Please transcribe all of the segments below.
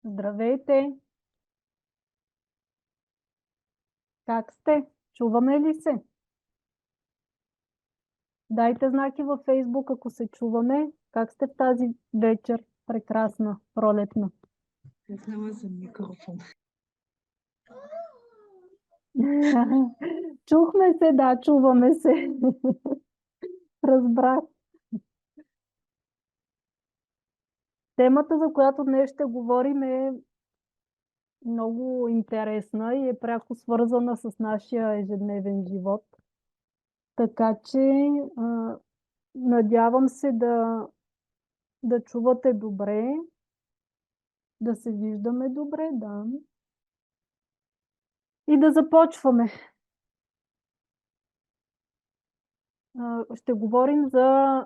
Здравейте! Как сте? Чуваме ли се? Дайте знаки във Фейсбук, ако се чуваме. Как сте в тази вечер? Прекрасна, пролетна. Пуснала съм микрофон. Чухме се, да, чуваме се. Разбрах. Темата, за която днес ще говорим, е много интересна и е пряко свързана с нашия ежедневен живот. Така че надявам се да чувате добре, да се виждаме добре, да. И да започваме. Ще говорим за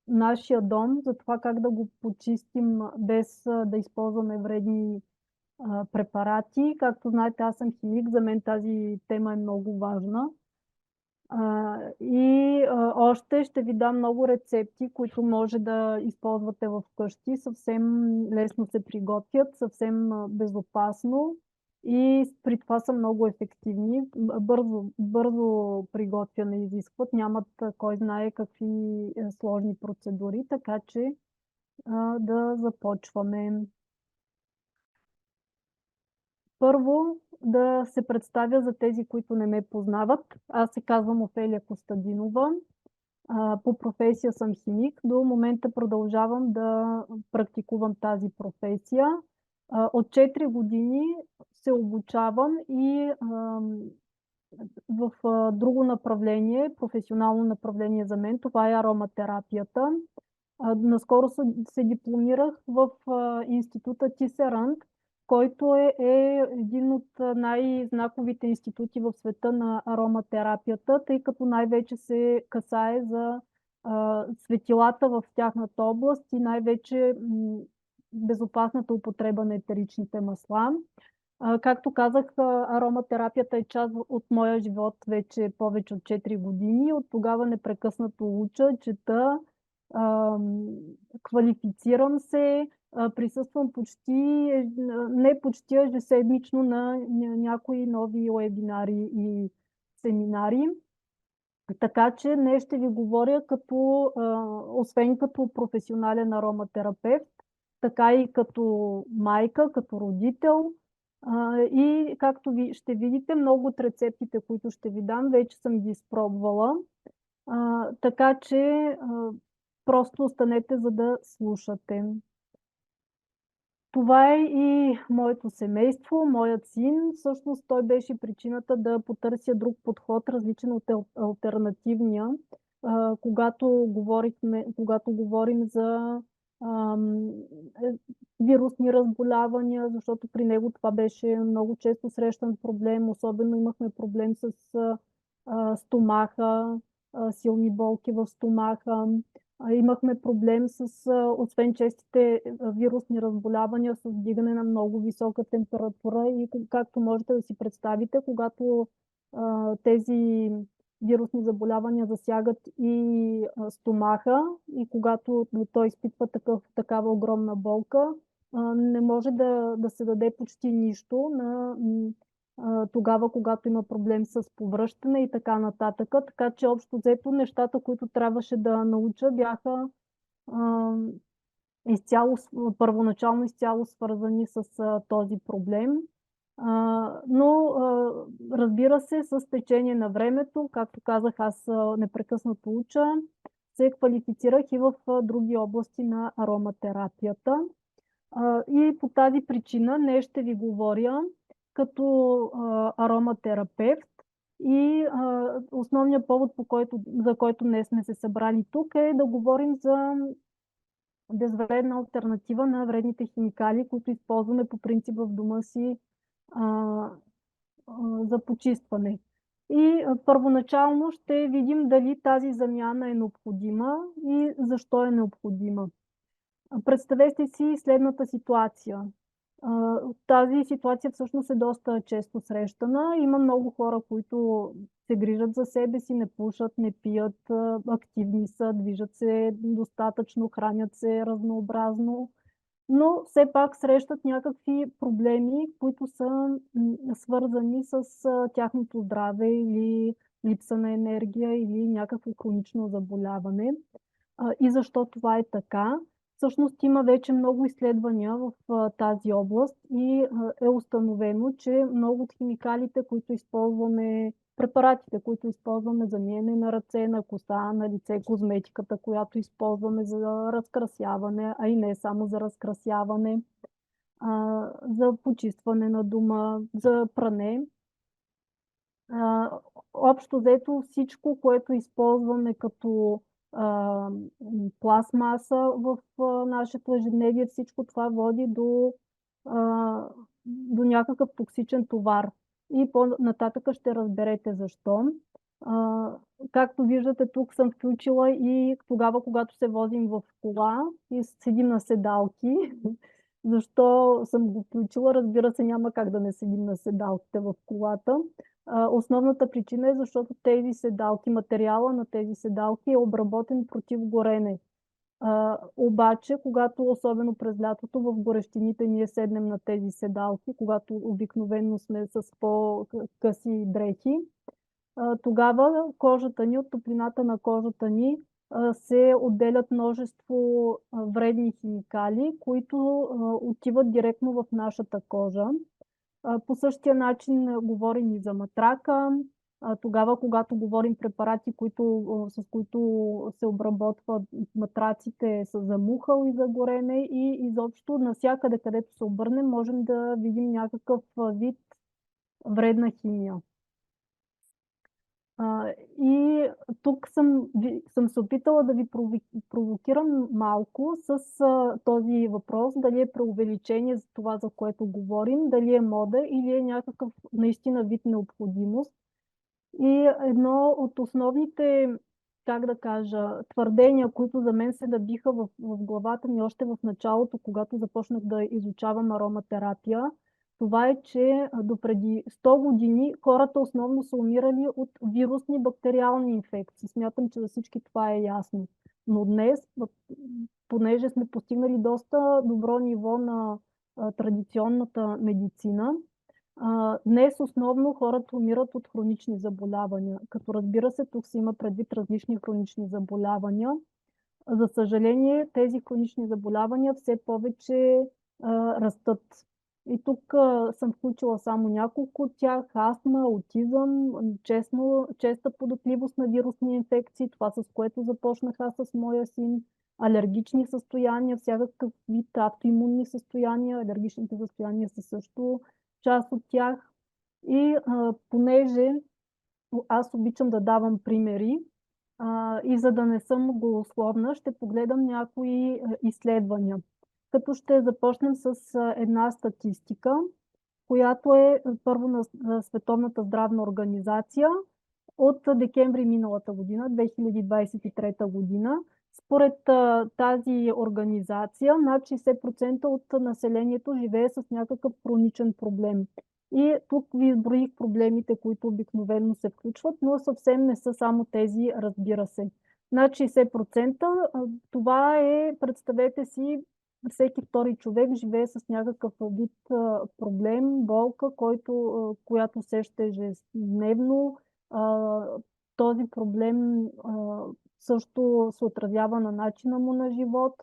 нашия дом, за това как да го почистим без да използваме вредни препарати. Както знаете, аз съм химик, за мен тази тема е много важна. Още ще ви дам много рецепти, които може да използвате в къщи. Съвсем лесно се приготвят, съвсем безопасно и при това са много ефективни. Бързо приготвяне изискват, нямат кой знае какви сложни процедури, така че да започваме. Първо да се представя за тези, които не ме познават. Аз се казвам Офелия Костадинова. По професия съм химик. До момента продължавам да практикувам тази професия. От 4 години се обучавам и в друго направление, професионално направление за мен, това е ароматерапията. Наскоро се дипломирах в института Тисерант, който е един от най-знаковите институти в света на ароматерапията, тъй като най-вече се касае за светилата в тяхната област и най-вече безопасната употреба на етеричните масла. Както казах, ароматерапията е част от моя живот вече повече от 4 години. От тогава непрекъснато уча, чета, квалифицирам се, присъствам не почти ежеседмично на някои нови вебинари и семинари. Така че днес ще ви говоря освен като професионален ароматерапевт, така и като майка, като родител. И както ще видите, много от рецептите, които ще ви дам, вече съм ги изпробвала. Така че просто останете, за да слушате. Това е и моето семейство, моят син. Всъщност той беше причината да потърся друг подход, различен от алтернативния, когато говорим за вирусни разболявания, защото при него това беше много често срещан проблем. Особено имахме проблем с стомаха, силни болки в стомаха. Имахме проблем освен честите вирусни разболявания, с вдигане на много висока температура и както можете да си представите, когато тези вирусни заболявания засягат и стомаха и когато той изпитва такава огромна болка, не може да се даде почти нищо тогава, когато има проблем с повръщане и така нататък. Така че общо взето нещата, които трябваше да науча, бяха първоначално изцяло свързани с този проблем. Но разбира се, с течение на времето, както казах, аз непрекъснато уча, се квалифицирах и в други области на ароматерапията. И по тази причина днес ще ви говоря като ароматерапевт. И основният повод, за който днес сме се събрали тук, е да говорим за безвредна алтернатива на вредните химикали, които използваме по принцип в дома си за почистване. И първоначално ще видим дали тази замяна е необходима и защо е необходима. Представете си следната ситуация. Тази ситуация всъщност е доста често срещана. Има много хора, които се грижат за себе си, не пушат, не пият, активни са, движат се достатъчно, хранят се разнообразно. но все пак срещат някакви проблеми, които са свързани с тяхното здраве или липса на енергия или някакво хронично заболяване. И защо това е така? Всъщност има вече много изследвания в тази област и е установено, че много от химикалите, които използваме, препаратите, които използваме за миене на ръце, на коса, на лице, козметиката, която използваме за разкрасяване, а и не само за разкрасяване, за почистване на дома, за пране. Общо взето всичко, което използваме като пластмаса в нашето ежедневие, всичко това води до някакъв токсичен товар. И по-нататък ще разберете защо. Както виждате, тук съм включила и тогава, когато се возим в кола и седим на седалки. Защо съм го включила? Разбира се, няма как да не седим на седалките в колата. Основната причина е, защото тези седалки, материала на тези седалки е обработен против горене. Обаче, когато особено през лятото в горещините ние седнем на тези седалки, когато обикновено сме с по-къси дрехи, тогава кожата ни, от топлината на кожата ни, се отделят множество вредни химикали, които отиват директно в нашата кожа. По същия начин говорим и за матрака. Тогава, когато говорим препарати, с които се обработват матраците за мухъл и за горене и изобщо навсякъде, където се обърнем, можем да видим някакъв вид вредна химия. И тук съм се опитала да ви провокирам малко с този въпрос, дали е преувеличение за това, за което говорим, дали е мода или е някакъв наистина вид необходимост. И едно от основните, как да кажа, твърдения, които за мен се набиха в главата ми още в началото, когато започнах да изучавам ароматерапия, това е, че допреди 100 години хората основно са умирали от вирусни бактериални инфекции. Смятам, че за всички това е ясно. Но днес, понеже сме постигнали доста добро ниво на традиционната медицина, днес основно хората умират от хронични заболявания. Като разбира се, тук се има предвид различни хронични заболявания. За съжаление, тези хронични заболявания все повече растат. И тук съм включила само няколко от тях. Астма, аутизъм, честа податливост на вирусни инфекции, това с което започнах аз с моя син, алергични състояния, всякакъв вид автоимунни състояния, алергичните състояния са също част от тях. И понеже аз обичам да давам примери, и за да не съм голословна, ще погледам някои изследвания. Като ще започнем с една статистика, която е първо на Световната здравна организация от декември миналата година, 2023 година. Според тази организация, над 60% от населението живее с някакъв хроничен проблем. И тук ви изброих проблемите, които обикновено се включват, но съвсем не са само тези, разбира се. Над 60%, това е, представете си, всеки втори човек живее с някакъв вид проблем, болка, която усеща ежедневно. Този проблем също се отразява на начина му на живот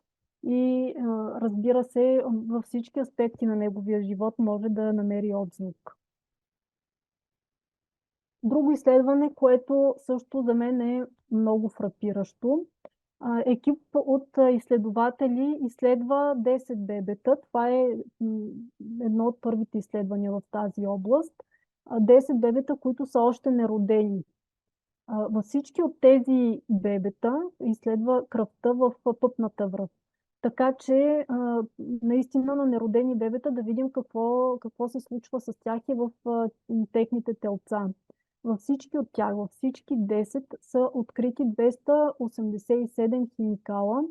и разбира се, във всички аспекти на неговия живот може да намери отзвук. Друго изследване, което също за мен е много фрапиращо. Екип от изследователи изследва 10 бебета. Това е едно от първите изследвания в тази област. 10 бебета, които са още неродени. Във всички от тези бебета изследва кръвта в пъпната връв. Така че наистина на неродени бебета да видим какво се случва с тях и в техните телца. Във всички от тях, във всички 10 са открити 287 химикала,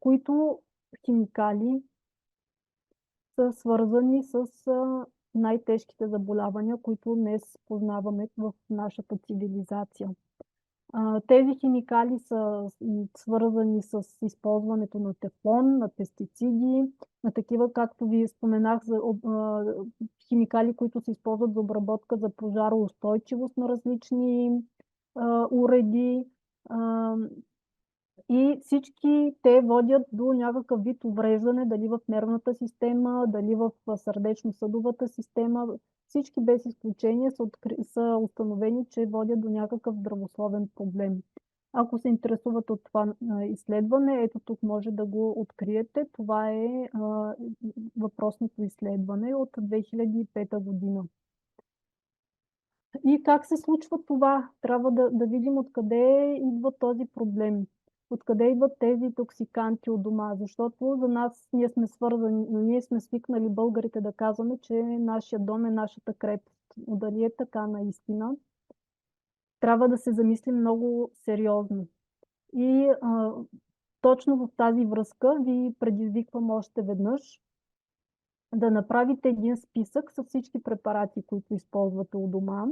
които химикали са свързани с най-тежките заболявания, които днес познаваме в нашата цивилизация. Тези химикали са свързани с използването на тефлон, на пестициди, на такива, както ви споменах, за химикали, които се използват за обработка за пожароустойчивост на различни уреди. И всички те водят до някакъв вид увреждане, дали в нервната система, дали в сърдечно-съдовата система. Всички без изключение са установени, че водят до някакъв здравословен проблем. Ако се интересуват от това изследване, ето тук може да го откриете. Това е въпросното изследване от 2005 година. И как се случва това? Трябва да видим откъде идва този проблем. Откъде идват тези токсиканти от дома? Защото за нас ние сме свързани, но ние сме свикнали българите да казваме, че нашия дом е нашата крепост. Но дали е така наистина? Трябва да се замислим много сериозно. И точно в тази връзка ви предизвиквам още веднъж да направите един списък с всички препарати, които използвате у дома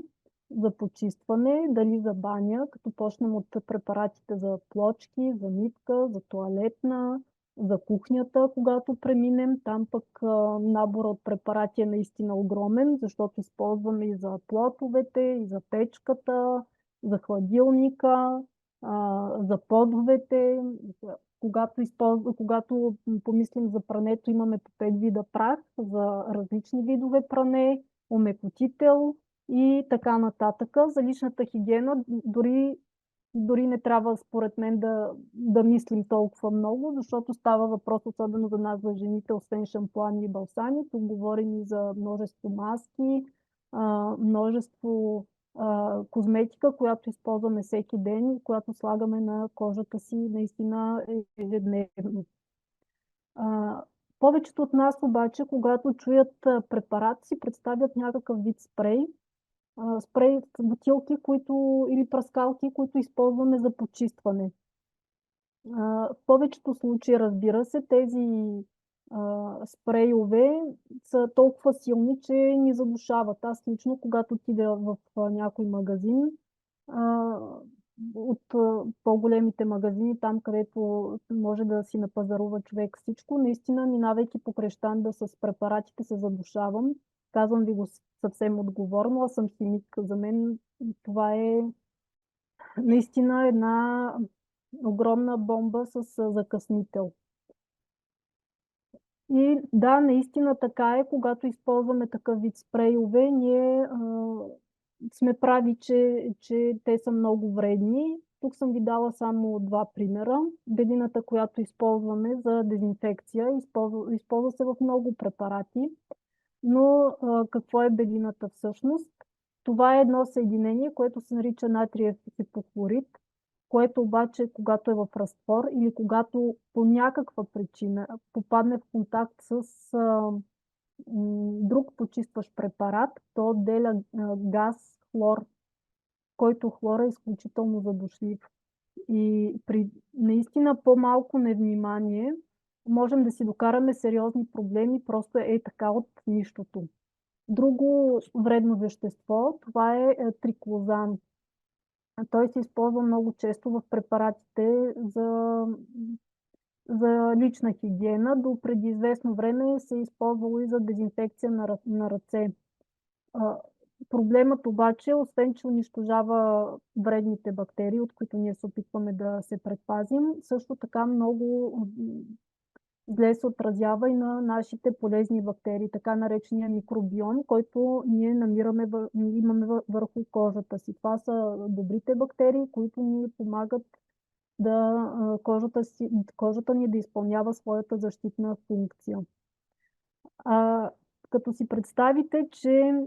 за почистване, дали за баня, като почнем от препаратите за плочки, за мивка, за тоалетна, за кухнята, когато преминем. Там пък набора от препарати е наистина огромен, защото използваме и за плотовете, и за печката, за хладилника, за подовете. Когато помислим за прането, имаме по 5 вида прах за различни видове пране, омекотител и така нататък. За личната хигиена дори не трябва, според мен, да мислим толкова много, защото става въпрос, особено за нас, за жените, освен шампуани и балсани. Тук говорим и за множество маски, множество козметика, която използваме всеки ден и която слагаме на кожата си наистина ежедневно. Повечето от нас обаче, когато чуят препарат, си представят някакъв вид спрей, спрей с бутилки, или пръскалки, които използваме за почистване. В повечето случаи, разбира се, тези спрейове са толкова силни, че ни задушават. Аз лично, когато отида в някой магазин, от по-големите магазини, там където може да си напазарува човек всичко, наистина, минавайки покрай щанда с препаратите, се задушавам. Казвам ви го съвсем отговорно, аз съм химик. За мен това е наистина една огромна бомба с закъснител. И да, наистина така е, когато използваме такъв вид спрейове, ние сме прави, че те са много вредни. Тук съм ви дала само 2 примера. Белината, която използваме за дезинфекция, използва се в много препарати. Но какво е белината всъщност? Това е едно съединение, което се нарича натриев хипохлорид, което обаче, когато е в разтвор или когато по някаква причина попадне в контакт с друг почистващ препарат, то отделя газ, хлор, който хлор е изключително задушлив. И при наистина по-малко невнимание можем да си докараме сериозни проблеми, просто е така от нищото. Друго вредно вещество, това е триклозан. Той се използва много често в препаратите за лична хигиена. До преди известно време се е използвало и за дезинфекция на ръце. Проблемът обаче, освен че унищожава вредните бактерии, от които ние се опитваме да се предпазим, също така много зле се отразява и на нашите полезни бактерии, така наречения микробиом, който ние имаме върху кожата си. Това са добрите бактерии, които ни помагат кожата ни да изпълнява своята защитна функция. Като си представите, че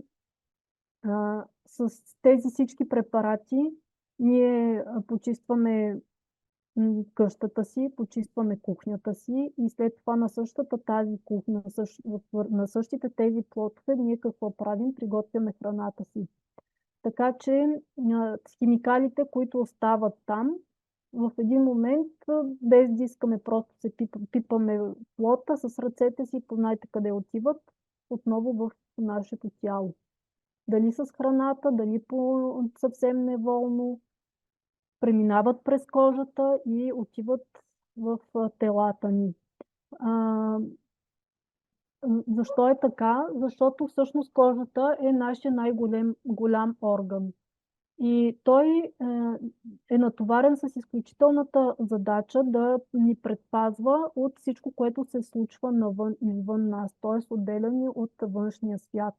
с тези всички препарати ние почистваме къщата си, почистваме кухнята си и след това на същата тази кухня, на същите тези плотове, ние какво правим? Приготвяме храната си. Така че химикалите, които остават там, в един момент, без да искаме, просто се пипаме плота с ръцете си, познайте къде отиват, отново в нашето тяло. Дали с храната, дали по съвсем неволно. преминават през кожата и отиват в телата ни. Защо е така? Защото всъщност кожата е нашия голям орган. И той е натоварен с изключителната задача да ни предпазва от всичко, което се случва навън, извън нас, т.е. отделяни от външния свят.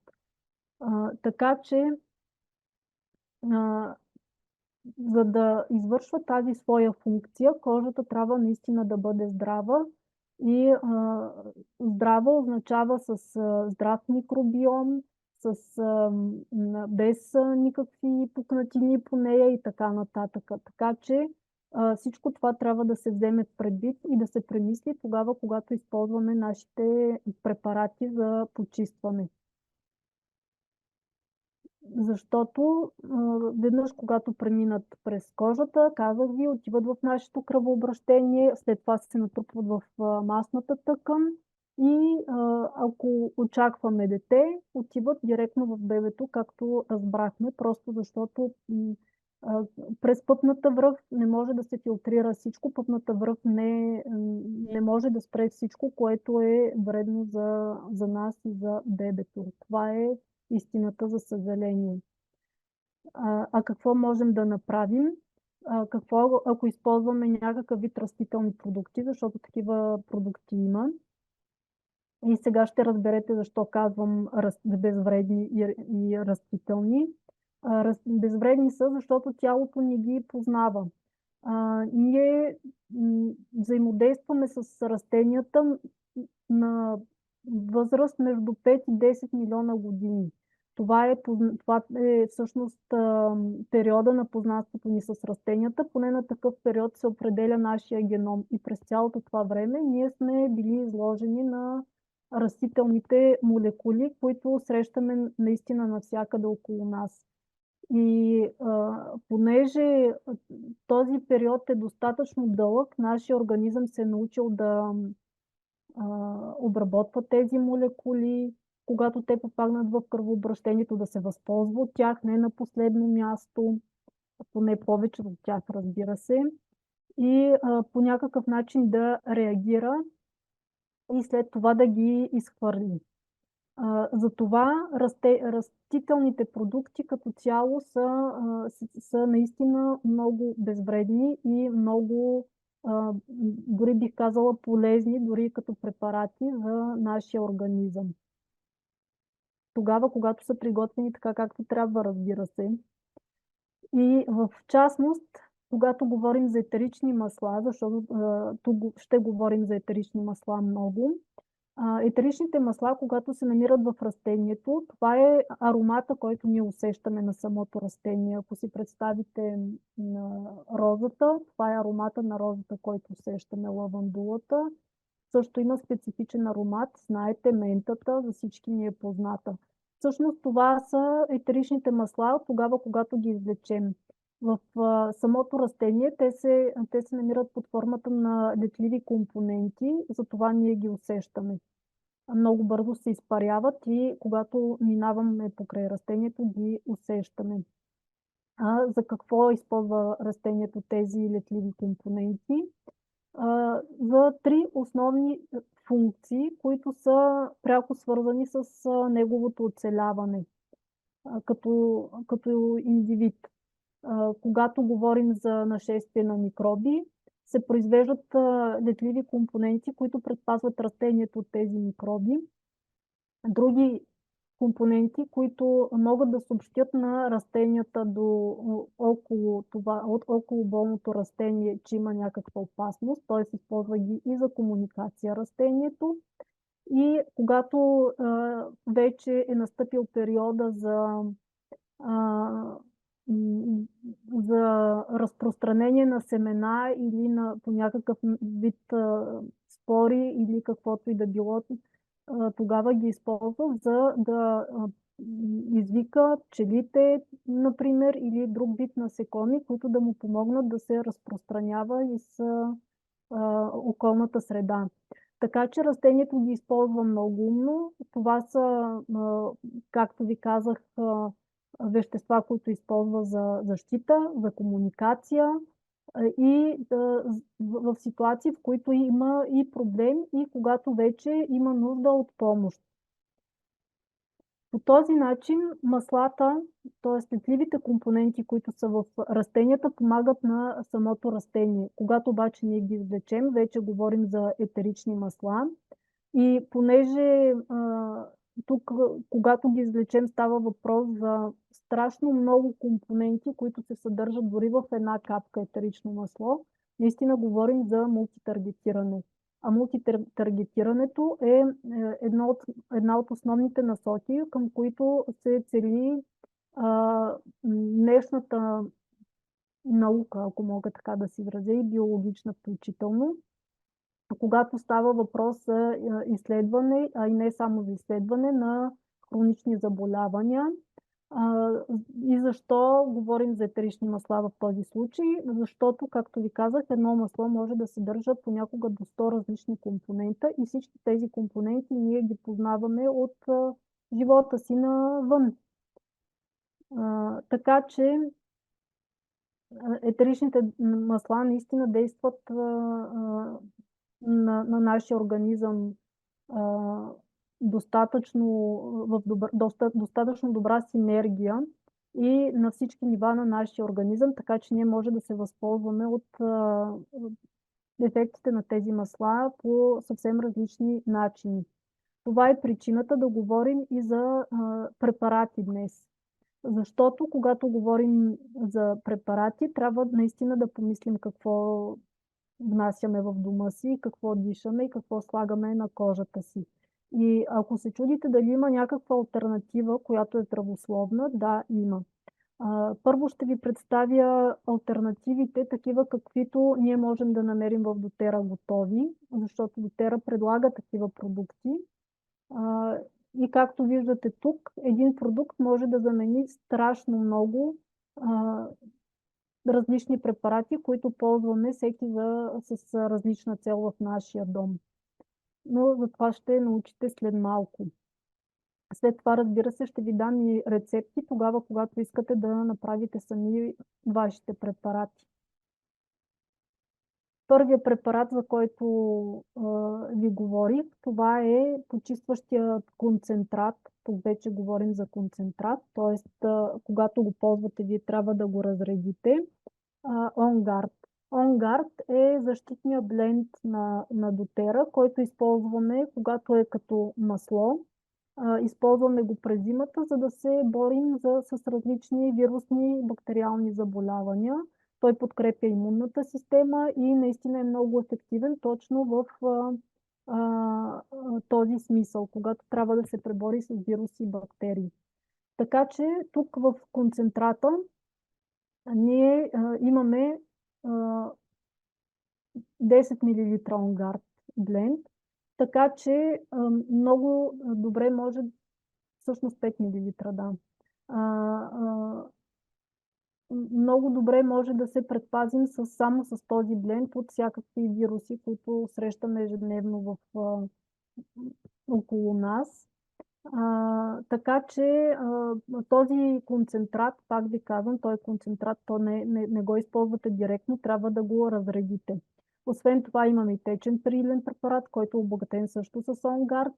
Така че, за да извършва тази своя функция, кожата трябва наистина да бъде здрава. И здрава означава с здрав микробиом, без никакви пукнатини по нея и така нататък. Така че всичко това трябва да се вземе предвид и да се премисли тогава, когато използваме нашите препарати за почистване. Защото веднъж, когато преминат през кожата, казах ви, отиват в нашето кръвообращение, след това се натрупват в масната тъкан и ако очакваме дете, отиват директно в бебето, както разбрахме, просто защото през пъпната връв не може да се филтрира всичко, пъпната връв не може да спре всичко, което е вредно за нас и за бебето. Това е истината, за съжаление. Какво можем да направим? Какво, ако използваме някакъв вид растителни продукти, защото такива продукти има. И сега ще разберете защо казвам безвредни и растителни. Безвредни са, защото тялото ни ги познава. Ние взаимодействаме с растенията на възраст между 5 и 10 милиона години. Това е всъщност периода на познанството ни с растенията. Поне на такъв период се определя нашия геном. И през цялото това време ние сме били изложени на растителните молекули, които срещаме наистина навсякъде около нас. И понеже този период е достатъчно дълъг, нашия организъм се е научил да обработва тези молекули, когато те попаднат в кръвообращението, да се възползва от тях, не на последно място, поне повече от тях, разбира се, и по някакъв начин да реагира и след това да ги изхвърли. Затова растителните продукти като цяло са наистина много безвредни и много, дори бих казала, полезни, дори като препарати за нашия организъм. Тогава, когато са приготвени така както трябва, разбира се. И в частност, когато говорим за етерични масла, защото тук ще говорим за етерични масла много, етеричните масла, когато се намират в растението, това е аромата, който ние усещаме на самото растение. Ако си представите на розата, това е аромата на розата, който усещаме, лавандулата. Също има специфичен аромат, знаете, ментата, за всички ни е позната. Всъщност това са етеричните масла, тогава, когато ги извлечем. В самото растение те се намират под формата на летливи компоненти, затова ние ги усещаме. Много бързо се изпаряват и когато минаваме покрай растението, ги усещаме. За какво използва растението тези летливи компоненти? За 3 основни функции, които са пряко свързани с неговото оцеляване като индивид. Когато говорим за нашествие на микроби, се произвеждат летливи компоненти, които предпазват растението от тези микроби. Други компоненти, които могат да съобщят на растенията около болното растение, че има някаква опасност, т.е. използва ги и за комуникация растението. И когато вече е настъпил периода за разпространение на семена или по някакъв вид спори или каквото и да било, тогава ги използва, за да извика пчелите, например, или друг вид насекоми, които да му помогнат да се разпространява из околната среда. Така че растението ги използва много умно. Това са, както ви казах, вещества, които използва за защита, за комуникация, и в ситуации, в които има и проблем и когато вече има нужда от помощ. По този начин маслата, т.е. летливите компоненти, които са в растенията, помагат на самото растение. Когато обаче ние ги извлечем, вече говорим за етерични масла. И понеже тук, когато ги извлечем, става въпрос за страшно много компоненти, които се съдържат дори в една капка етерично масло, наистина говорим за мултитаргетиране. А мултитаргетирането е една от основните насоки, към които се цели днешната наука, ако мога така да се изразя, и биологична включително, когато става въпрос за изследване, а и не само за изследване на хронични заболявания. И защо говорим за етерични масла в този случай? Защото, както ви казах, едно масло може да съдържа понякога до 100 различни компонента и всички тези компоненти ние ги познаваме от живота си навън. Така че етеричните масла наистина действат на нашия организъм достатъчно добра синергия и на всички нива на нашия организъм, така че ние може да се възползваме от ефектите на тези масла по съвсем различни начини. Това е причината да говорим и за препарати днес. Защото когато говорим за препарати, трябва наистина да помислим какво внасяме в дома си, какво дишаме и какво слагаме на кожата си. И ако се чудите дали има някаква алтернатива, която е здравословна, да, има. Първо ще ви представя алтернативите, такива каквито ние можем да намерим в доTERRA готови, защото доTERRA предлага такива продукти. И както виждате тук, един продукт може да замени страшно много различни препарати, които ползваме всеки с различна цел в нашия дом. Но за това ще научите след малко. След това, разбира се, ще ви дам и рецепти тогава, когато искате да направите сами вашите препарати. Първият препарат, за който ви говорих, това е почистващият концентрат. Тук вече говорим за концентрат, т.е. когато го ползвате, вие трябва да го разредите. OnGuard. OnGuard е защитния бленд на доTERRA, който използваме, когато е като масло. Използваме го през зимата, за да се борим с различни вирусни бактериални заболявания. Той подкрепя имунната система и наистина е много ефективен точно в този смисъл, когато трябва да се пребори с вируси и бактерии. Така че тук в концентрата ние имаме 10 мл OnGuard бленд, така че много добре може, всъщност 5 мл, да. Много добре може да се предпазим само с този бленд от всякакви вируси, които срещаме ежедневно около нас. Така че този концентрат, пак ви казвам, той концентрат, то не го използвате директно, трябва да го разредите. Освен това имаме и течен перилен препарат, който е обогатен също с OnGuard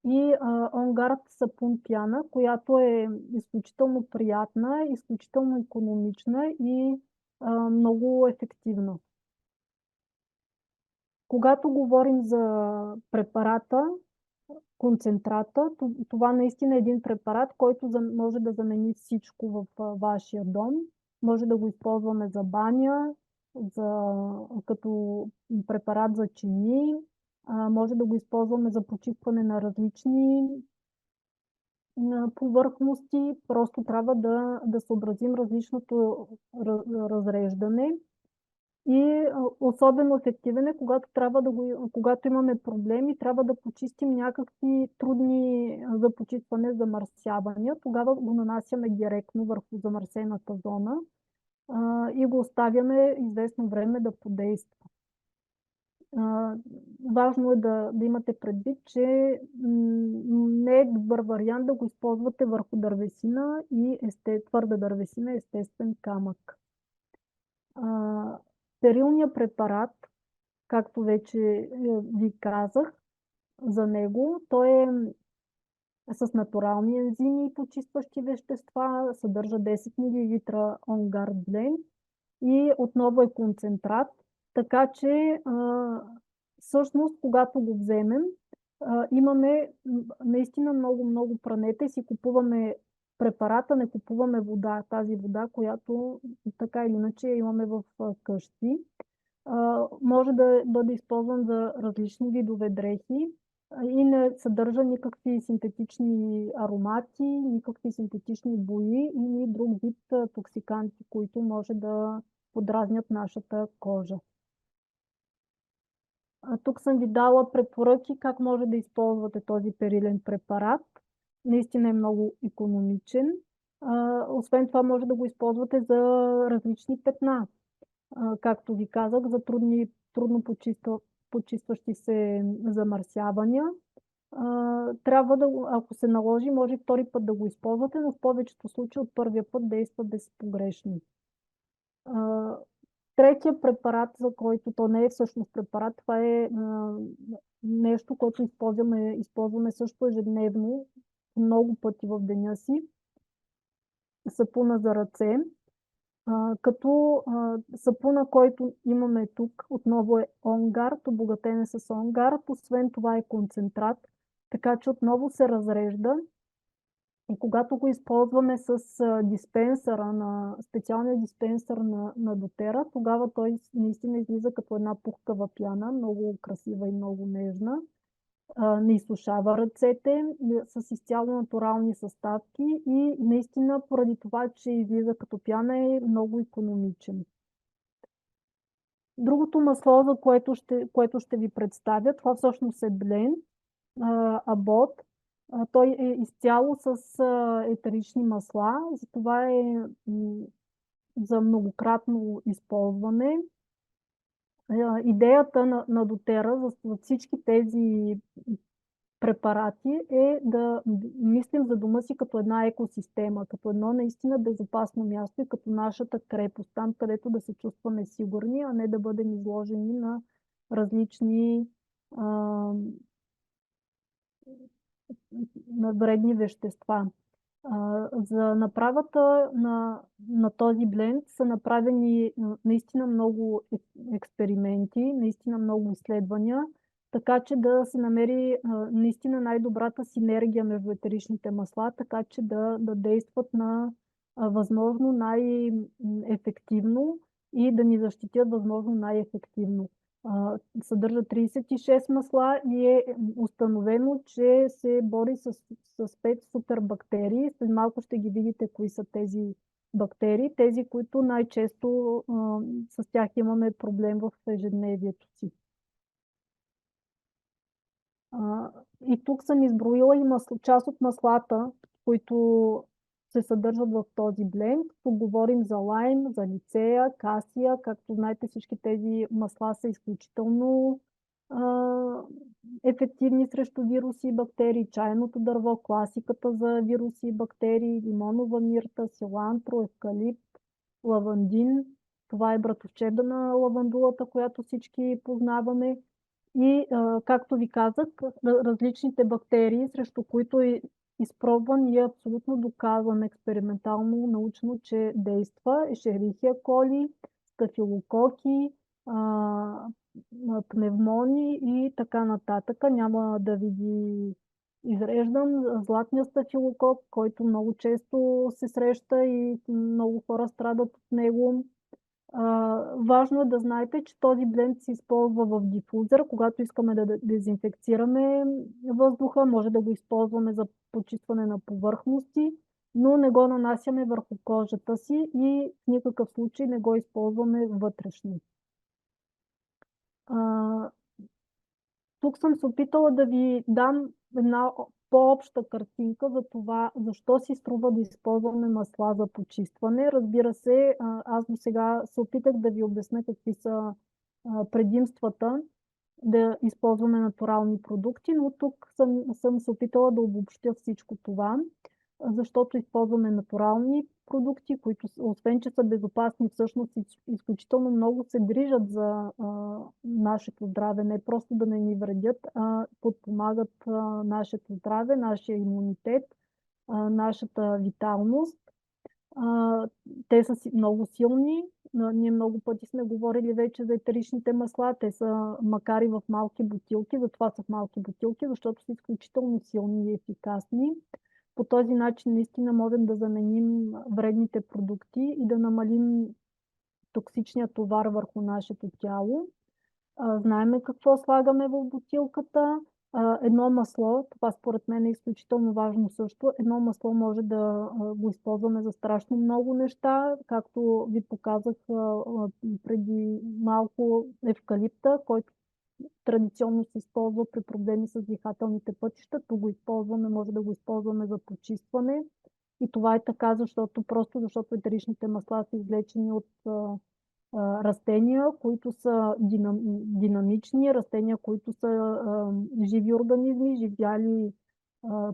и OnGuard сапун пяна, която е изключително приятна, изключително икономична и много ефективна. Когато говорим за препарата, концентрата, това наистина е един препарат, който може да замени всичко в вашия дом. Може да го използваме за баня, като препарат за чини, може да го използваме за почистване на различни повърхности. Просто трябва да съобразим различното разреждане. И особено ефективен е, когато имаме проблеми, трябва да почистим някакви трудни за почистване замърсявания. Тогава го нанасяме директно върху замърсената зона и го оставяме известно време да подейства. Важно е да имате предвид, че не е добър вариант да го използвате върху дървесина и твърда дървесина, естествен камък. Стерилният препарат, както вече ви казах за него, той е с натурални ензими и почистващи вещества, съдържа 10 мл On Guard Blend и отново е концентрат, така че всъщност, когато го вземем, имаме наистина много пранета и си купуваме препарата, не купуваме вода, тази вода, която така или иначе имаме в къщи. Може да бъде използван за различни видове дрехи и не съдържа никакви синтетични аромати, никакви синтетични бои и друг вид токсиканти, които може да подразнят нашата кожа. Тук съм ви дала препоръки как може да използвате този перилен препарат. Наистина е много икономичен. Освен това може да го използвате за различни петна. Както ви казах, за трудно почистващи се замърсявания. Трябва да, ако се наложи, може втори път да го използвате, но в повечето случаи от първия път действа безпогрешно. Третия препарат, за който то не е всъщност препарат, това е нещо, което използваме също ежедневно, много пъти в деня си. Сапуна за ръце. Като сапуна, който имаме тук, отново е On Guard, обогатен е с On Guard, освен това е концентрат, така че отново се разрежда. И когато го използваме с специалния диспенсър на дотера, тогава той наистина излиза като една пухкава пяна, много красива и много нежна. Не изсушава ръцете, с изцяло натурални съставки и наистина поради това, че излиза като пяна е много икономичен. Другото масло, за което ще ви представя, това всъщност е Blend Abot. Той е изцяло с етерични масла, затова е за многократно използване. Идеята на дотера за всички тези препарати е да мислим за дома си като една екосистема, като едно наистина безопасно място и като нашата крепост, там където да се чувстваме сигурни, а не да бъдем изложени на различни на вредни вещества. За направата на този бленд са направени наистина много експерименти, наистина много изследвания, така че да се намери наистина най-добрата синергия между етеричните масла, така че да действат на възможно най-ефективно и да ни защитят възможно най-ефективно. Съдържа 36 масла и е установено, че се бори с 5 супербактерии. След малко ще ги видите кои са тези бактерии, тези, които най-често с тях имаме проблем в ежедневието си. И тук съм изброила и част от маслата, които се съдържат в този бленд. Тук говорим за лайм, за лицея, касия. Както знаете, всички тези масла са изключително ефективни срещу вируси и бактерии. Чайното дърво, класиката за вируси и бактерии, лимонова мирта, силантро, евкалипт, лавандин. Това е братовчеда на лавандулата, която всички познаваме. И, както ви казах, различните бактерии, срещу които е изпробван и е абсолютно доказан експериментално, научно, че действа. Ешерихия коли, стафилококи, пневмони и така нататък. Няма да ви ги изреждам. Златния стафилокок, който много често се среща и много хора страдат от него. Важно е да знаете, че този бленд се използва в дифузер, когато искаме да дезинфекцираме въздуха, може да го използваме за почистване на повърхности, но не го нанасяме върху кожата си и в никакъв случай не го използваме вътрешно. Тук съм се опитала да ви дам една по-обща картинка за това, защо си струва да използваме масла за почистване. Разбира се, аз до сега се опитах да ви обясня какви са предимствата да използваме натурални продукти, но тук съм се опитала да обобщя всичко това. защото използваме натурални продукти, които освен, че са безопасни, всъщност изключително много се грижат за нашето здраве, не просто да не ни вредят, а подпомагат нашето здраве, нашия имунитет, нашата виталност. Те са много силни. Ние много пъти сме говорили вече за етеричните масла. Те са, макар и в малки бутилки, затова са в малки бутилки, защото са изключително силни и ефикасни. По този начин наистина можем да заменим вредните продукти и да намалим токсичния товар върху нашето тяло. Знаеме какво слагаме в бутилката. Едно масло, това според мен е изключително важно също, едно масло може да го използваме за страшно много неща, както ви показах преди малко евкалипта, който традиционно се използва при проблеми с дихателните пътища. Тук го използваме, може да го използваме за почистване. И това е така, защото етеричните масла са извлечени от растения, които са динамични, растения, които са живи организми, живяли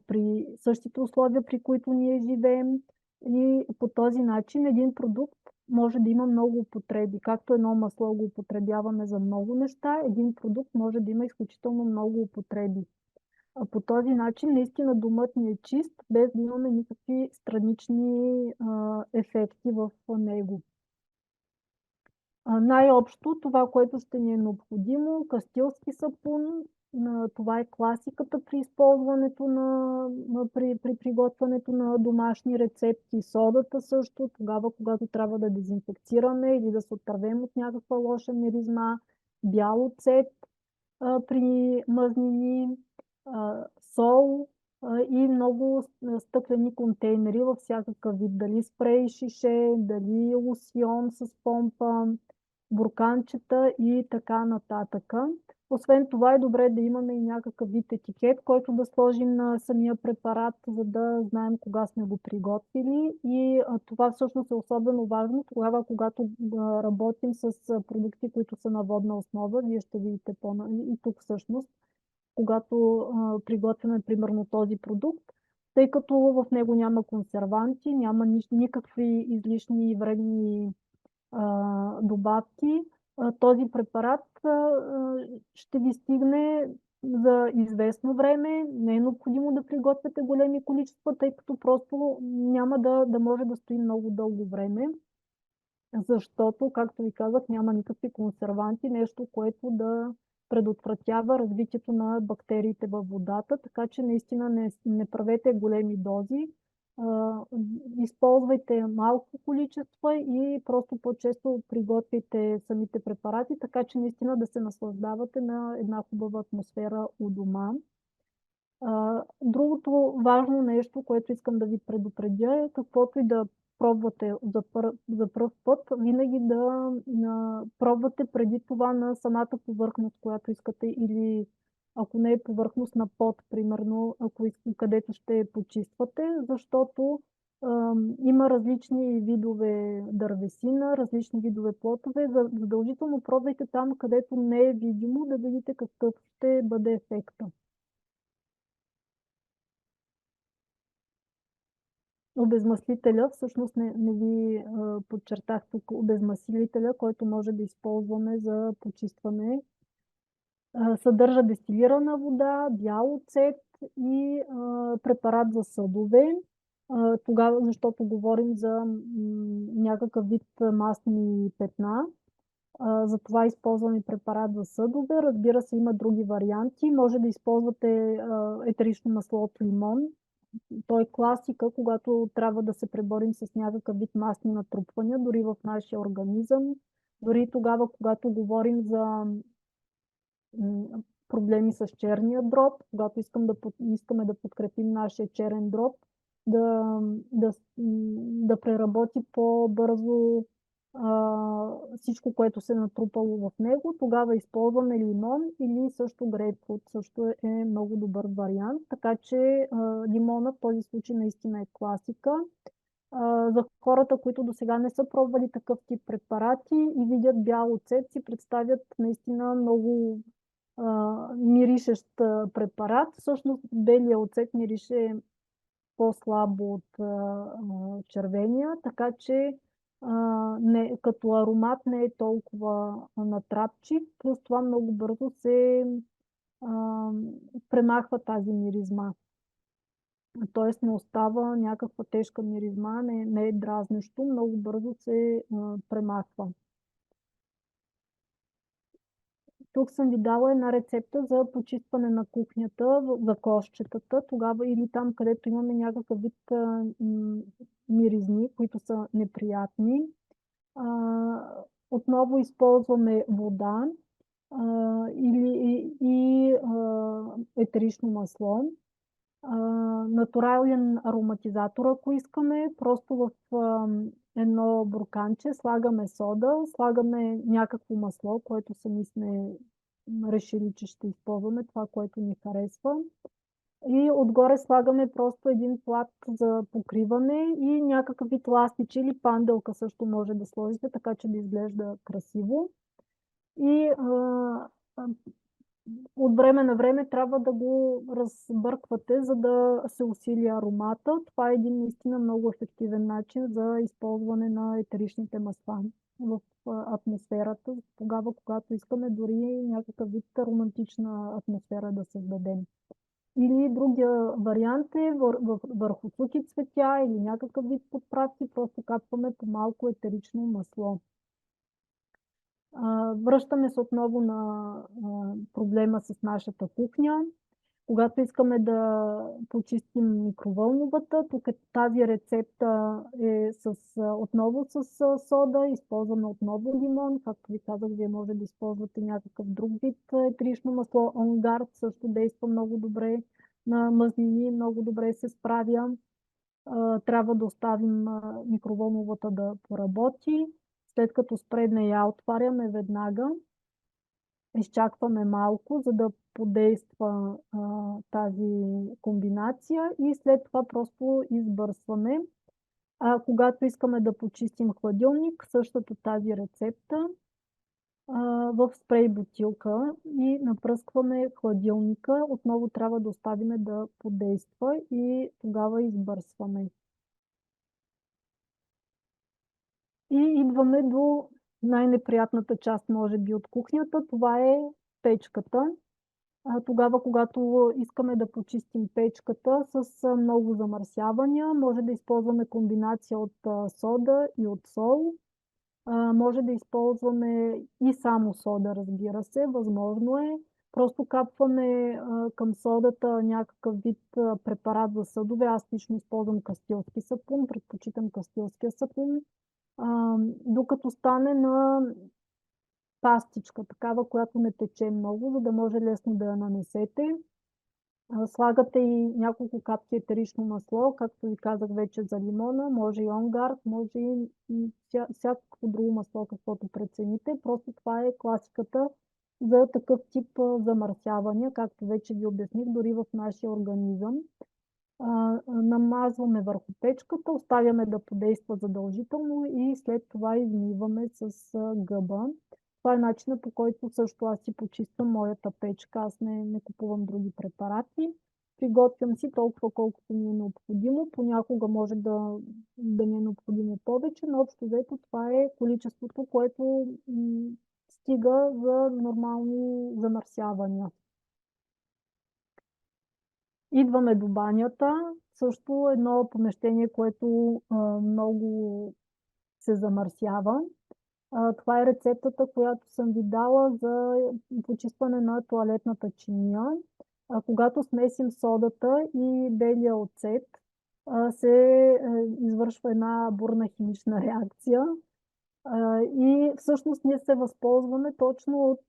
при същите условия, при които ние живеем. И по този начин един продукт може да има много употреби. Както едно масло го употребяваме за много неща, един продукт може да има изключително много употреби. По този начин наистина домът ни е чист, без да имаме никакви странични ефекти в него. Най-общо това, което ще ни е необходимо, кастилски сапун, това е класиката при използването при приготвянето на домашни рецепти, содата също, тогава когато трябва да дезинфекцираме или да се отървем от някаква лоша миризма, бял оцет при мазнини, сол и много стъклени контейнери във всякакъв вид, дали спрей шише, дали лосьон с помпа, бурканчета и така нататък. Освен това е добре да имаме и някакъв вид етикет, който да сложим на самия препарат, за да знаем кога сме го приготвили. И това всъщност е особено важно тогава, когато работим с продукти, които са на водна основа. Вие ще видите и тук всъщност, когато приготвяме примерно този продукт, тъй като в него няма консерванти, няма никакви излишни и вредни добавки, този препарат ще ви стигне за известно време. Не е необходимо да приготвяте големи количества, тъй като просто няма да може да стои много дълго време, защото, както ви казах, няма никакви консерванти, нещо, което да предотвратява развитието на бактериите във водата, така че наистина не правете големи дози. Използвайте малко количества и просто по-често приготвяйте самите препарати, така че наистина да се наслаждавате на една хубава атмосфера у дома. Другото важно нещо, което искам да ви предупредя е каквото и да пробвате за пръв път, винаги да пробвате преди това на самата повърхност, която искате, или ако не е повърхност на пот, примерно, където ще почиствате, защото има различни видове дървесина, различни видове плотове. Задължително пробвайте там, където не е видимо, да видите какъв ще бъде ефекта. Обезмаслителя, всъщност не ви подчертах тук обезмаслителя, който може да използваме за почистване. Съдържа дестилирана вода, бял оцет и препарат за съдове. Тогава, защото говорим за някакъв вид мастни петна. Затова използваме препарат за съдове. Разбира се, има други варианти. Може да използвате етерично масло от лимон. То е класика, когато трябва да се преборим с някакъв вид масни натрупвания, дори в нашия организъм. Дори тогава, когато говорим за проблеми с черния дроб, когато искаме да подкрепим нашия черен дроб, да преработи по-бързо всичко, което се е натрупало в него, тогава използваме лимон или също грейпфрут, също е много добър вариант. Така че лимона в този случай наистина е класика. За хората, които до сега не са пробвали такъв тип препарати и видят бял оцет, си представят наистина много миришещ препарат. Всъщност белия оцет мирише по-слабо от червения, така че като аромат не е толкова натрапчив. Плюс това много бързо се премахва тази миризма. Тоест не остава някаква тежка миризма, не е дразнещо, много бързо се премахва. Тук съм ви дала една рецепта за почистване на кухнята, за кошчетата, тогава или там, където имаме някакъв вид миризми, които са неприятни. Отново използваме вода и етерично масло. Натурален ароматизатор, ако искаме, просто в едно бурканче слагаме сода, слагаме някакво масло, което сами сме решили, че ще използваме това, което ни харесва. И отгоре слагаме просто един плат за покриване и някакъв вид ластиче или панделка също може да сложите, така че да изглежда красиво. И от време на време трябва да го разбърквате, за да се усили аромата. Това е един наистина много ефективен начин за използване на етеричните масла в атмосферата, тогава, когато искаме дори някакъв вид романтична атмосфера да създадем. Или другия вариант е върху сухи цветя или някакъв вид подправки, просто капваме по малко етерично масло. Връщаме се отново на проблема с нашата кухня. Когато искаме да почистим микровълновата, тук тази рецепта е отново с сода, използваме отново лимон. Както ви казах, вие може да използвате някакъв друг вид етерично масло. Онгард също действа много добре на мазнини, много добре се справя. Трябва да оставим микровълновата да поработи. След като спре, не я отваряме веднага. Изчакваме малко, за да подейства тази комбинация и след това просто избърсваме. Когато искаме да почистим хладилник, същата тази рецепта в спрей бутилка и напръскваме хладилника. Отново трябва да оставим да подейства и тогава избърсваме. И идваме до най-неприятната част, може би, от кухнята. Това е печката. Тогава, когато искаме да почистим печката с много замърсявания, може да използваме комбинация от сода и от сол. Може да използваме и само сода, разбира се, възможно е. Просто капваме към содата някакъв вид препарат за съдове. Аз лично използвам кастилски сапун, предпочитам кастилския сапун. Докато стане на пастичка, такава, която не тече много, за да може лесно да я нанесете. Слагате и няколко капки етерично масло, както ви казах вече за лимона, може и онгард, може и всякакво друго масло, каквото прецените. Просто това е класиката за такъв тип замърсявания, както вече ви обясних, дори в нашия организъм. Намазваме върху печката, оставяме да подейства задължително и след това измиваме с гъба. Това е начинът, по който също аз си почиствам моята печка. Аз не купувам други препарати. Приготвям си толкова, колкото ми е необходимо. Понякога може да ми е необходимо повече, но общо взето това е количеството, което стига за нормални замърсявания. Идваме до банята. Също едно помещение, което много се замърсява. Това е рецептата, която съм ви дала за почистване на тоалетната чиния. Когато смесим содата и белия оцет, се извършва една бурна химична реакция. И всъщност ние се възползваме точно от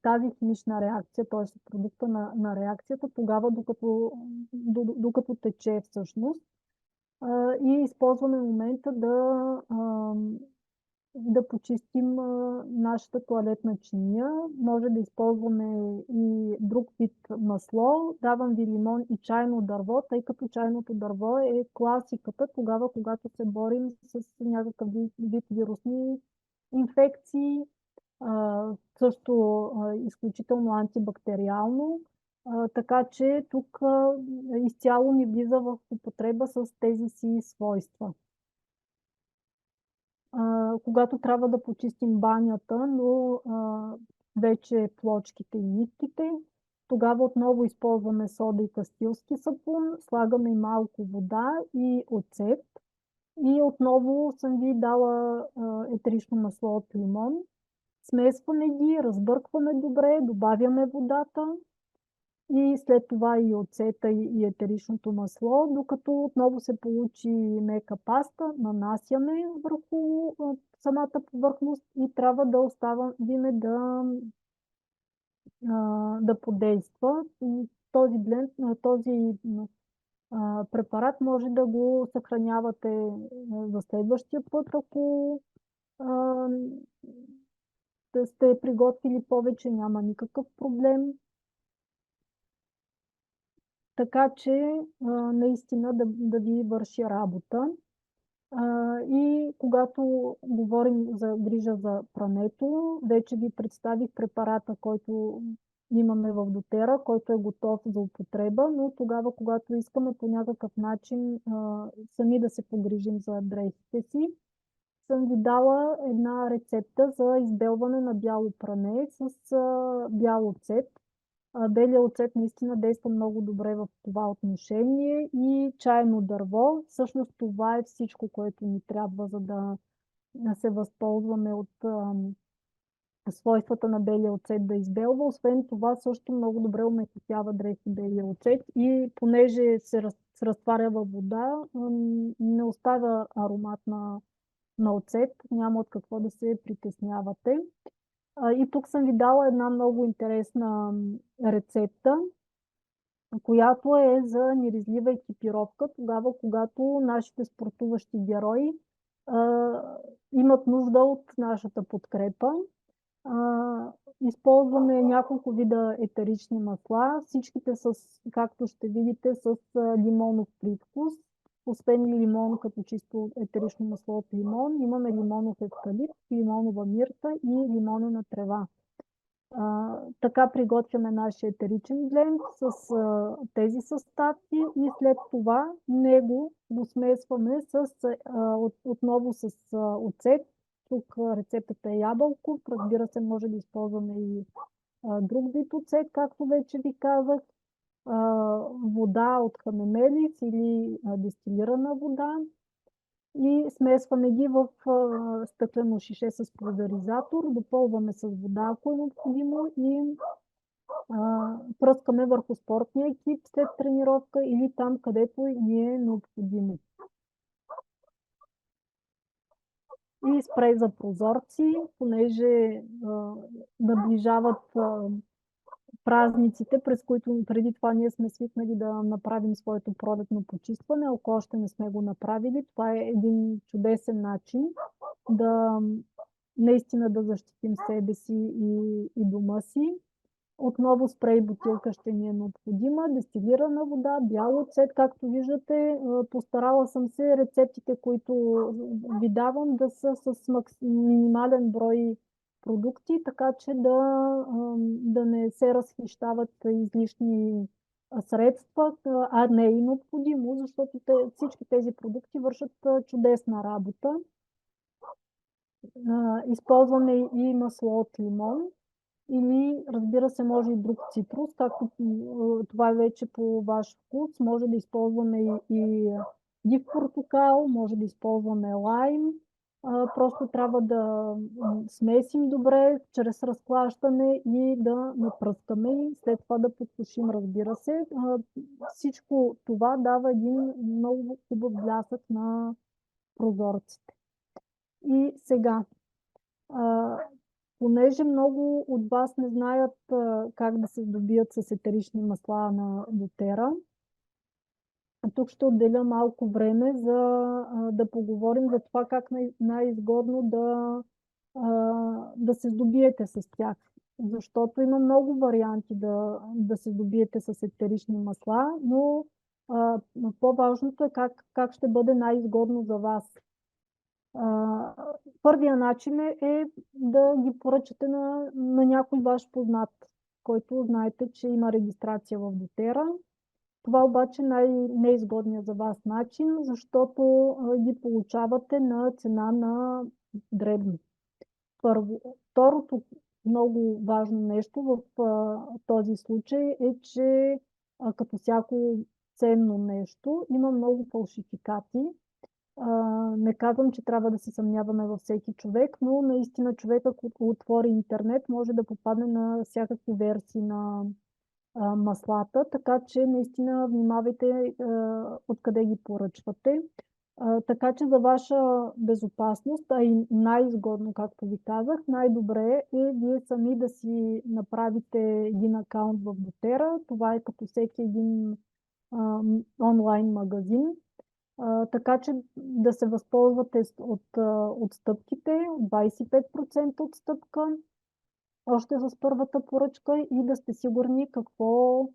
тази химична реакция, т.е. продукта на реакцията, тогава докато тече всъщност. И използваме момента да почистим нашата тоалетна чиния. Може да използваме и друг вид масло. Давам ви лимон и чайно дърво, тъй като чайното дърво е класиката тогава, когато се борим с някакъв вид вирусни инфекции. Също изключително антибактериално. Така че тук изцяло ни влиза в употреба с тези си свойства. Когато трябва да почистим банята, но вече плочките и нитките, тогава отново използваме сода и кастилски сапун, слагаме и малко вода и оцет. И отново съм ви дала етерично масло от лимон. Смесваме ги, разбъркваме добре, добавяме водата и след това и оцета и етеричното масло, докато отново се получи мека паста, нанасяме върху самата повърхност и трябва да оставим да подейства. Този бленд, този препарат може да го съхранявате за следващия път, ако да сте приготвили повече, няма никакъв проблем. Така че наистина да ви върши работа. И когато говорим за грижа за прането, вече ви представих препарата, който имаме в дотера, който е готов за употреба, но тогава, когато искаме по някакъв начин сами да се погрижим за дрехите си, съм ви дала една рецепта за избелване на бяло пране с бял оцет. Белият оцет наистина действа много добре в това отношение и чайно дърво. Всъщност това е всичко, което ни трябва, за да се възползваме от свойствата на белия оцет да избелва. Освен това също много добре омекотява дрехи белия оцет и понеже се разтваря във вода, не оставя аромат на оцет. Няма от какво да се притеснявате. И тук съм ви дала една много интересна рецепта, която е за миризлива екипировка, тогава когато нашите спортуващи герои имат нужда от нашата подкрепа. Използваме няколко вида етерични масла, всичките както ще видите, с лимонов привкус. Освен лимон като чисто етерично масло от лимон, имаме лимонов евкалипт, лимонова мирта и лимонена трева. Така приготвяме нашия етеричен бленд с тези съставки и след това него го смесваме отново с оцет. Тук рецептата е ябълков, разбира се, може да използваме и друг вид оцет, както вече ви казах. Вода от ханемелис или дестилирана вода и смесваме ги в стъклено шише с пулверизатор, допълваме с вода, ако е необходимо и пръскаме върху спортния екип след тренировка или там, където ни е необходимо. И спрей за прозорци, понеже наближават празниците, през които преди това ние сме свикнали да направим своето пролетно почистване, ако още не сме го направили. Това е един чудесен начин да наистина да защитим себе си и дома си. Отново спрей бутилка ще ни е необходима, дестилирана вода, бял оцет, както виждате. Постарала съм се рецептите, които ви давам, да са с минимален брой продукти, така че да не се разхищават излишни средства, а не е и необходимо, защото всички тези продукти вършат чудесна работа. Използваме и масло от лимон или, разбира се, може и друг цитрус, както това е вече по ваш вкус. Може да използваме и див портокал, може да използваме лайм. Просто трябва да смесим добре чрез разклащане и да напръскаме и след това да подсушим, разбира се. Всичко това дава един много хубав блясък на прозорците. И сега, понеже много от вас не знаят как да се здобият с етерични масла на дотера, тук ще отделя малко време да поговорим за това как най-изгодно да се здобиете с тях. Защото има много варианти да се здобиете с етерични масла, но по-важното е как ще бъде най-изгодно за вас. Първия начин е да ги поръчате на някой ваш познат. който знаете, че има регистрация в дотера. Това обаче е най-неизгодният за вас начин, защото ги получавате на цена на дребно. Първо. Второто много важно нещо в този случай е, че като всяко ценно нещо има много фалшификати. Не казвам, че трябва да се съмняваме във всеки човек, но наистина човек, ако отвори интернет, може да попадне на всякакви версии на маслата, така че наистина внимавайте откъде ги поръчвате. Така че за ваша безопасност, а и най-изгодно, както ви казах, най-добре е вие сами да си направите един акаунт в дотера. Това е като всеки един онлайн магазин. Така че да се възползвате от стъпките, 25% отстъпка, още с първата поръчка и да сте сигурни какво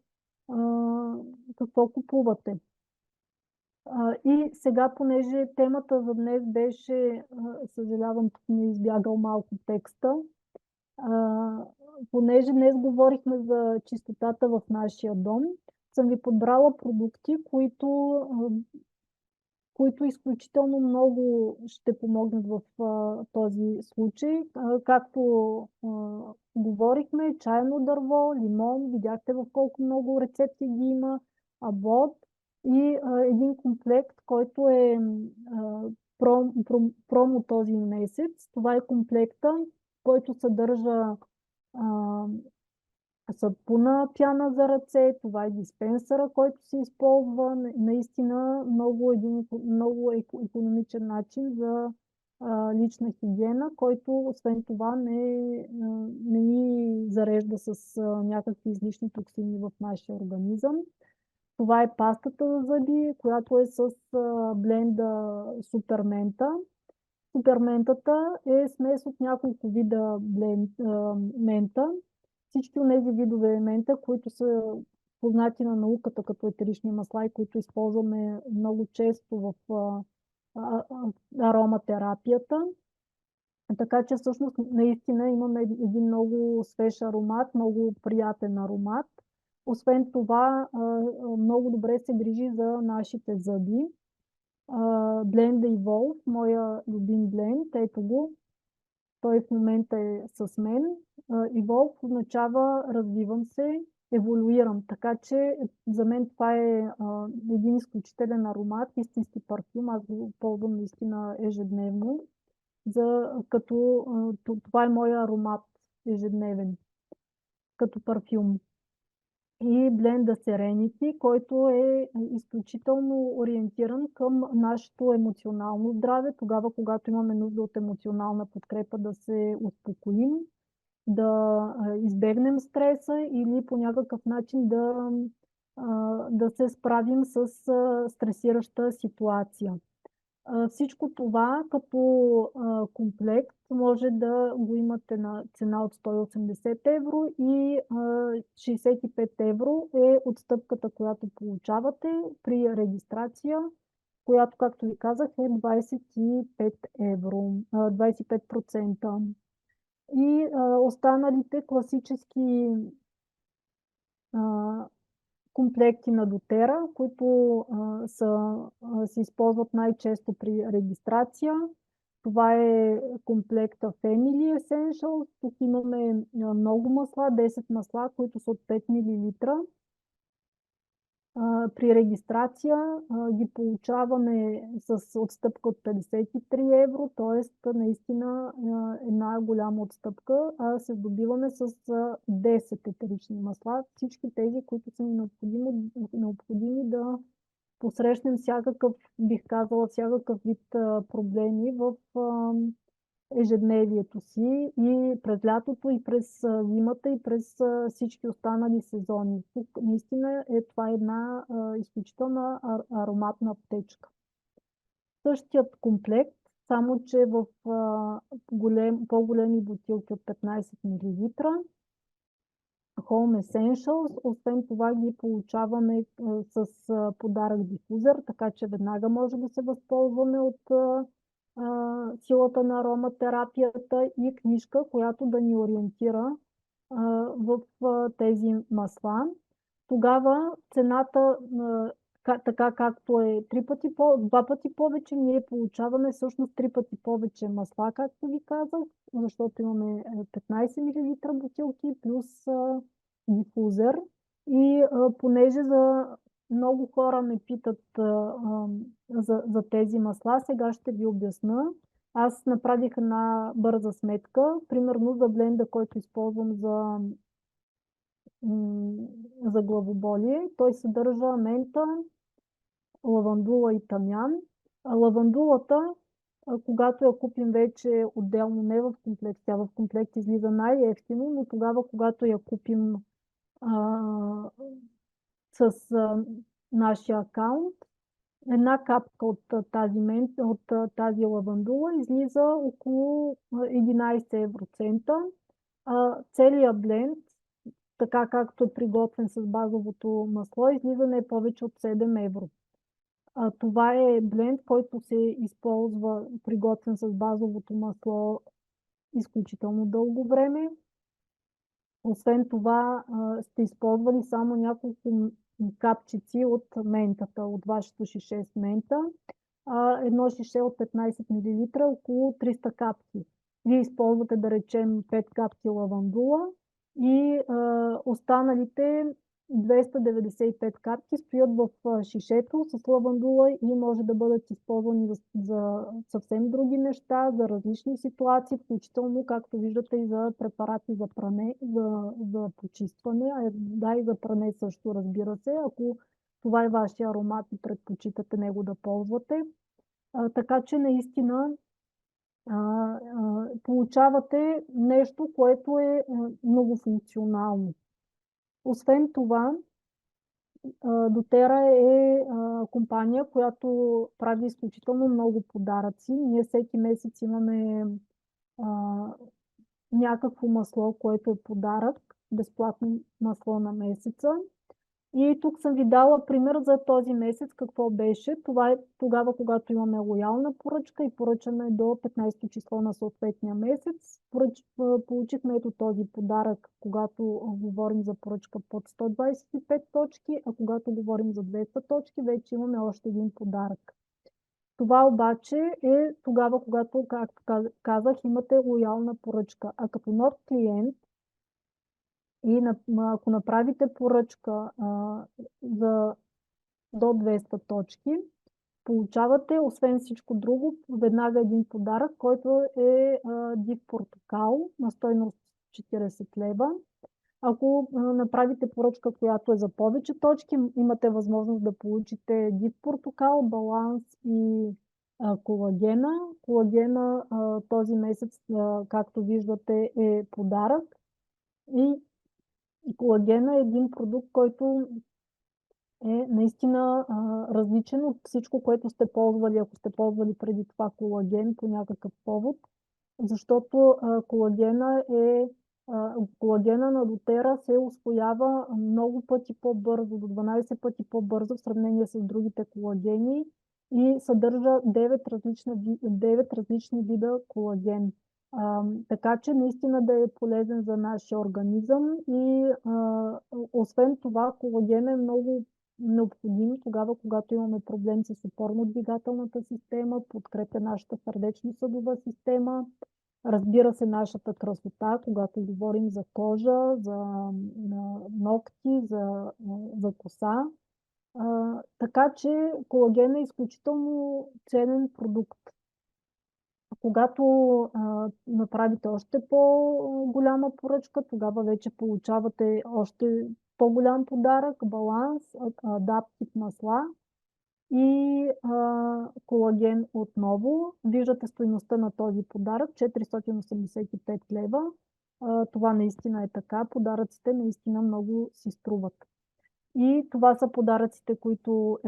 купувате. И сега, понеже темата за днес беше, съжалявам, тук ми е избягал малко текста, понеже днес говорихме за чистотата в нашия дом, съм ви подбрала продукти, които изключително много ще помогнат в този случай. Както говорихме, чайно дърво, лимон, видяхте в колко много рецепти ги има, абот и един комплект, който е промо този месец. Това е комплекта, който съдържа сапуна, пяна за ръце, това е диспенсъра, който се използва. Наистина много икономичен начин за лична хигиена, който освен това не ни зарежда с някакви излишни токсини в нашия организъм. Това е пастата за зъби, която е с бленда Супермента. Суперментата е смес от няколко вида мента. Всички от тези видове мента, които са познати на науката като етерични масла и които използваме много често в ароматерапията. Така че всъщност наистина имаме един много свеж аромат, много приятен аромат. Освен това, много добре се грижи за нашите зъби. Бленда Evolve, моя любим бленд, ето го. Той в момента е с мен. Evolve означава развивам се, еволюирам. Така че за мен това е един изключителен аромат, истински парфюм. Аз го ползвам наистина ежедневно. Това е моя аромат ежедневен като парфюм. И бленда Serenity, който е изключително ориентиран към нашето емоционално здраве, тогава когато имаме нужда от емоционална подкрепа да се успокоим, да избегнем стреса или по някакъв начин да се справим с стресираща ситуация. Всичко това като комплект може да го имате на цена от 180 евро и 65 евро е отстъпката, която получавате при регистрация, която, както ви казах, е 25 евро, 25%. И останалите класически комплекти на дотера, които се използват най-често при регистрация. Това е комплекта Family Essentials. Тук имаме много масла, 10 масла, които са от 5 мл. При регистрация ги получаваме с отстъпка от 53 евро, т.е. наистина една голяма отстъпка. Се здобиваме с 10 етерични масла. Всички тези, които са ни необходими да посрещнем всякакъв, бих казала, всякакъв вид проблеми в ежедневието си и през лятото, и през зимата, и през всички останали сезони. Тук наистина това е една изключителна ароматна аптечка. Същият комплект, само че в по-големи бутилки от 15 мл. Home Essentials. Освен това ги получаваме с подарък дифузор, така че веднага може да се възползваме от силата на ароматерапията и книжка, която да ни ориентира в тези масла. Тогава цената, така както е два пъти повече, ние получаваме всъщност 3 пъти повече масла, както ви казах, защото имаме 15 мл бутилки плюс дифузер. И понеже за много хора ме питат за тези масла, сега ще ви обясна. Аз направих една бърза сметка. Примерно за бленда, който използвам за главоболие, той съдържа мента, лавандула и тамян. Лавандулата, когато я купим вече отделно, не в комплект, тя в комплект излиза най-евтино, но тогава, когато я купим с нашия акаунт, една капка от тази лавандула излиза около 11 евроцента. Целият бленд, така както е приготвен с базовото масло, излиза не повече от 7 евро. Това е бленд, който се използва приготвен с базовото масло изключително дълго време. Освен това, сте използвали само няколко капчици от ментата, от вашето шише с мента. Едно шише от 15 мл, около 300 капки. Вие използвате, да речем, 5 капки лавандула и останалите 295 капки стоят в шишето с лавандула и може да бъдат използвани за съвсем други неща, за различни ситуации, включително, както виждате, и за препарати за пране, за почистване, да, и за пране също, разбира се, ако това е вашия аромат и предпочитате него да ползвате. Така че наистина получавате нещо, което е многофункционално. Освен това, доTERRA е компания, която прави изключително много подаръци. Ние всеки месец имаме някакво масло, което е подарък, безплатно масло на месеца. И тук съм ви дала пример за този месец какво беше. Това е тогава, когато имаме лоялна поръчка и поръчаме до 15 число на съответния месец. Получихме ето този подарък, когато говорим за поръчка под 125 точки, а когато говорим за 200 точки, вече имаме още един подарък. Това обаче е тогава, когато, както казах, имате лоялна поръчка. А като нов клиент, и ако направите поръчка до 200 точки, получавате, освен всичко друго, веднага един подарък, който е див портокал на стойност 40 лева. Ако направите поръчка, която е за повече точки, имате възможност да получите див портокал, баланс и колагена. Колагена този месец, както виждате, е подарък. И колагена е един продукт, който е наистина различен от всичко, което сте ползвали, ако сте ползвали преди това колаген по някакъв повод, защото колагена на доTERRA се усвоява много пъти по-бързо, до 12 пъти по-бързо в сравнение с другите колагени и съдържа 9 различни вида колаген. Така че наистина да е полезен за нашия организъм и освен това колаген е много необходим тогава, когато имаме проблем с опорно-двигателната система, подкрепя нашата сърдечно-съдова система, разбира се нашата красота, когато говорим за кожа, за ногти, за коса. Така че колаген е изключително ценен продукт. Когато направите още по-голяма поръчка, тогава вече получавате още по-голям подарък, баланс, адаптив масла и колаген отново. Виждате стойността на този подарък, 485 лева. Това наистина е така. Подаръците наистина много си струват. И това са подаръците, които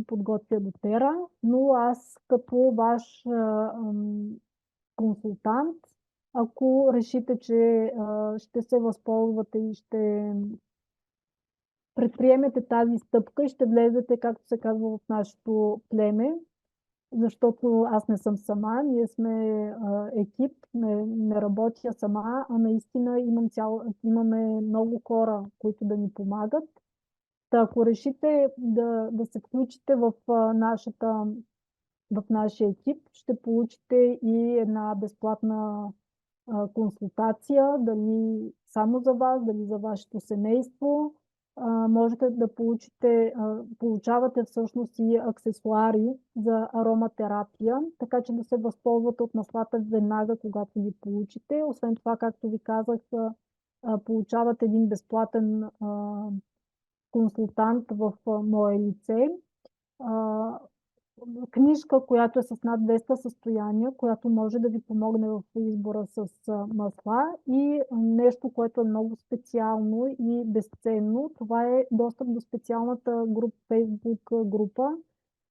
подготвя доTERRA, но аз като ваш консултант, ако решите, че ще се възползвате и ще предприемете тази стъпка и ще влезете, както се казва, в нашето племе, защото аз не съм сама, ние сме екип, не работя сама, а наистина имаме много хора, които да ни помагат. Та, ако решите да се включите в нашия екип, ще получите и една безплатна консултация, дали само за вас, дали за вашето семейство. Можете да получавате всъщност и аксесуари за ароматерапия, така че да се възползвате от маслата веднага, когато ги получите. Освен това, както ви казах, получавате един безплатен консултант в мое лице. Книжка, която е с над 200 състояния, която може да ви помогне в избора с масла, и нещо, което е много специално и безценно. Това е достъп до специалната Facebook група,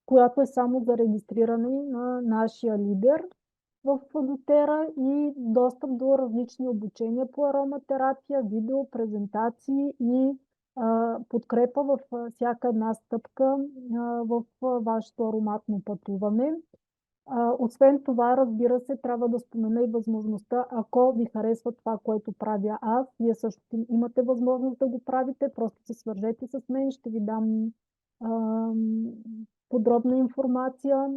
която е само за регистриране на нашия лидер в дотера, и достъп до различни обучения по ароматерапия, видео, презентации и подкрепа в всяка една стъпка в вашето ароматно пътуване. Освен това, разбира се, трябва да спомена и възможността, ако ви харесва това, което правя аз, вие също имате възможност да го правите, просто се свържете с мен, ще ви дам подробна информация.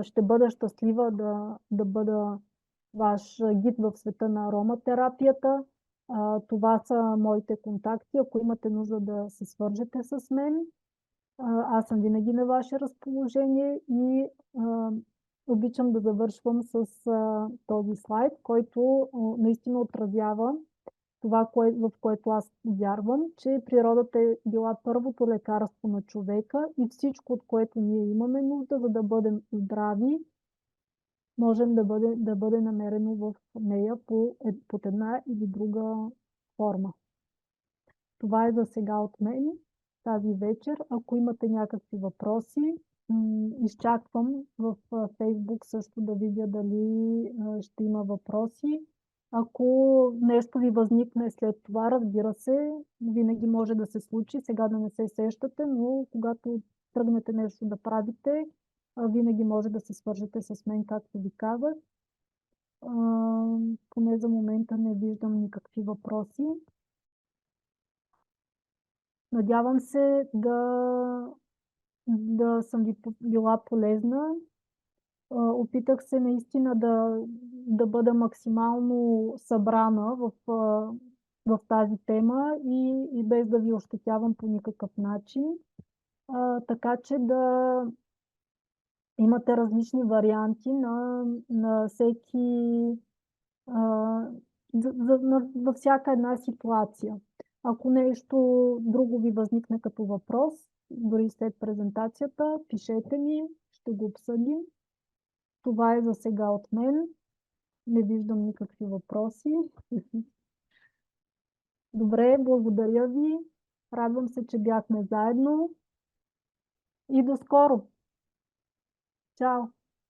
Ще бъда щастлива да бъда ваш гид в света на ароматерапията. Това са моите контакти. Ако имате нужда да се свържете с мен, аз съм винаги на ваше разположение, и обичам да завършвам с този слайд, който наистина отразява това, в което аз вярвам, че природата е била първото лекарство на човека, и всичко, от което ние имаме нужда, за да бъдем здрави, можем да бъде намерено в нея под една или друга форма. Това е за сега от мен тази вечер. Ако имате някакви въпроси, изчаквам в Facebook също да видя дали ще има въпроси. Ако нещо ви възникне след това, разбира се, винаги може да се случи. Сега да не се сещате, но когато тръгнете нещо да правите, винаги може да се свържете с мен, както ви казах. Поне за момента не виждам никакви въпроси. Надявам се да съм ви била полезна. Опитах се наистина да бъда максимално събрана в тази тема и без да ви ощетявам по никакъв начин. Така че да имате различни варианти на всеки във всяка една ситуация. Ако нещо друго ви възникне като въпрос, дори след презентацията, пишете ми, ще го обсъдим. Това е за сега от мен. Не виждам никакви въпроси. Добре, благодаря ви. Радвам се, че бяхме заедно. И до скоро! Чао!